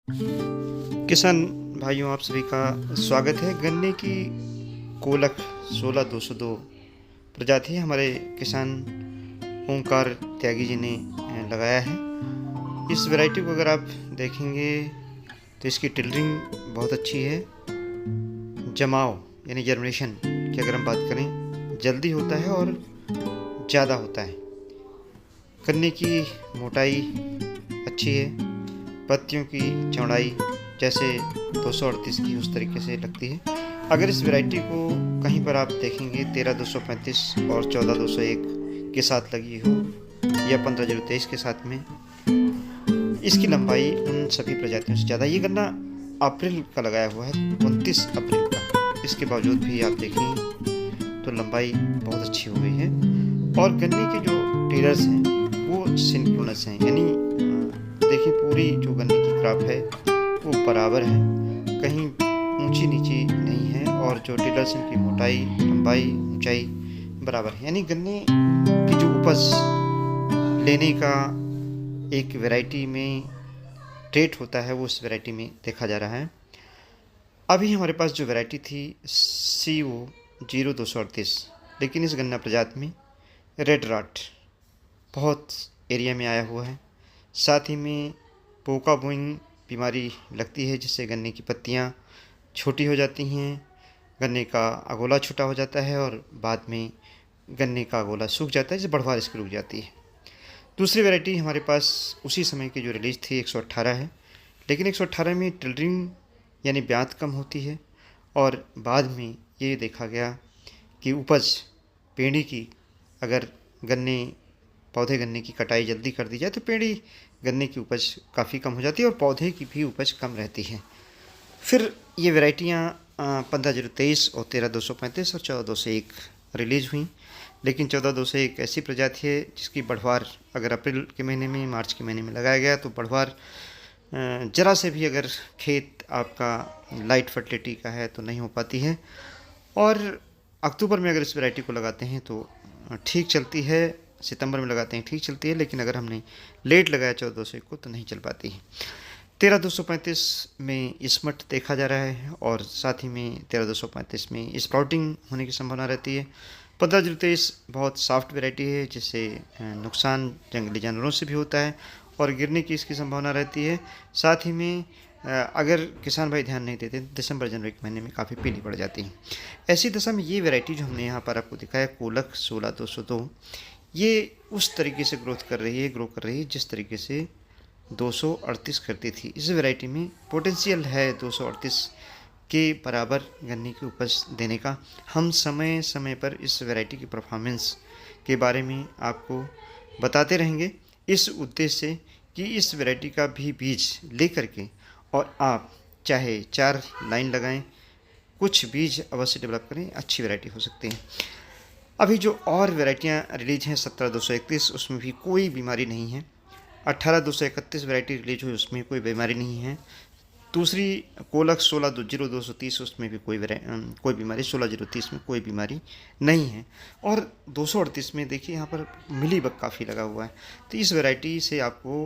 किसान भाइयों, आप सभी का स्वागत है। गन्ने की कोलक 16202 प्रजाति हमारे किसान ओंकार त्यागी जी ने लगाया है। इस वैरायटी को अगर आप देखेंगे तो इसकी टिलरिंग बहुत अच्छी है। जमाव यानी जर्मिनेशन की अगर हम बात करें, जल्दी होता है और ज़्यादा होता है। गन्ने की मोटाई अच्छी है। पत्तियों की चौड़ाई जैसे 238 की उस तरीके से लगती है। अगर इस वैरायटी को कहीं पर आप देखेंगे 13235 और 14201 के साथ लगी हो या 15023 के साथ में, इसकी लंबाई उन सभी प्रजातियों से ज़्यादा। ये गन्ना अप्रैल का लगाया हुआ है, 29 अप्रैल का। इसके बावजूद भी आप देखें तो लंबाई बहुत अच्छी हो गई है। और गन्ने के जो टेलर्स हैं वो सिंक्रोनस हैं, यानी देखिए पूरी जो गन्ने की क्रॉप है वो बराबर है, कहीं ऊंची नीची नहीं है। और जो टेलर्स की मोटाई, लंबाई, ऊंचाई बराबर है, यानी गन्ने की जो उपज लेने का एक वैरायटी में ट्रेट होता है वो उस वैरायटी में देखा जा रहा है। अभी हमारे पास जो वैरायटी थी CO0238, लेकिन इस गन्ना प्रजाति में रेड राट बहुत एरिया में आया हुआ है। साथ ही में पोका बोइंग बीमारी लगती है, जिससे गन्ने की पत्तियां छोटी हो जाती हैं, गन्ने का अगोला छोटा हो जाता है और बाद में गन्ने का अगोला सूख जाता है, जिससे बढ़वार इसकी रुक जाती है। दूसरी वैरायटी हमारे पास उसी समय की जो रिलीज थी 118 है, लेकिन 118 में टिलरिंग यानी ब्यात कम होती है। और बाद में ये देखा गया कि उपज पेड़ी की, अगर पौधे गन्ने की कटाई जल्दी कर दी जाए तो पेड़ी गन्ने की उपज काफ़ी कम हो जाती है और पौधे की भी उपज कम रहती है। फिर ये वैरायटियाँ 15023 और 13235 और 14201 रिलीज हुई। लेकिन 14201 ऐसी प्रजाति है जिसकी बढ़वार अगर अप्रैल के महीने में, मार्च के महीने में लगाया गया तो बढ़वार ज़रा से भी, अगर खेत आपका लाइट फर्टिलिटी का है तो नहीं हो पाती है। और अक्टूबर में अगर इस वैरायटी को लगाते हैं तो ठीक चलती है, सितंबर में लगाते हैं ठीक चलती है, लेकिन अगर हमने लेट लगाया 14201 को तो नहीं चल पाती है। 13235 में स्मट देखा जा रहा है और साथ ही में 13235 में स्प्राउटिंग होने की संभावना रहती है। 15023 बहुत सॉफ्ट वैरायटी है, जिससे नुकसान जंगली जानवरों से भी होता है और गिरने की इसकी संभावना रहती है। साथ ही में अगर किसान भाई ध्यान नहीं देते दिसंबर जनवरी के महीने में काफ़ी पीली पड़ जाती है। ऐसी दशा में ये वैरायटी जो हमने यहाँ पर आपको दिखाया कोलक 16202, ये उस तरीके से ग्रो कर रही है जिस तरीके से 238 करती थी। इस वैरायटी में पोटेंशियल है 238 के बराबर गन्ने की उपज देने का। हम समय समय पर इस वैरायटी की परफॉर्मेंस के बारे में आपको बताते रहेंगे, इस उद्देश्य से कि इस वैरायटी का भी बीज ले करके और आप चाहे 4 लाइन लगाएं, कुछ बीज अवश्य डेवलप करें, अच्छी वैरायटी हो सकती है। अभी जो और वैरायटियाँ रिलीज हैं 17231, उसमें भी कोई बीमारी नहीं है। 18231 वैरायटी रिलीज हुई, उसमें कोई बीमारी नहीं है। दूसरी कोलक 1600230, उसमें भी कोई बीमारी, 16030 में कोई बीमारी नहीं है। और 238 में देखिए यहाँ पर मिली बग काफ़ी लगा हुआ है। तो इस वैरायटी से आपको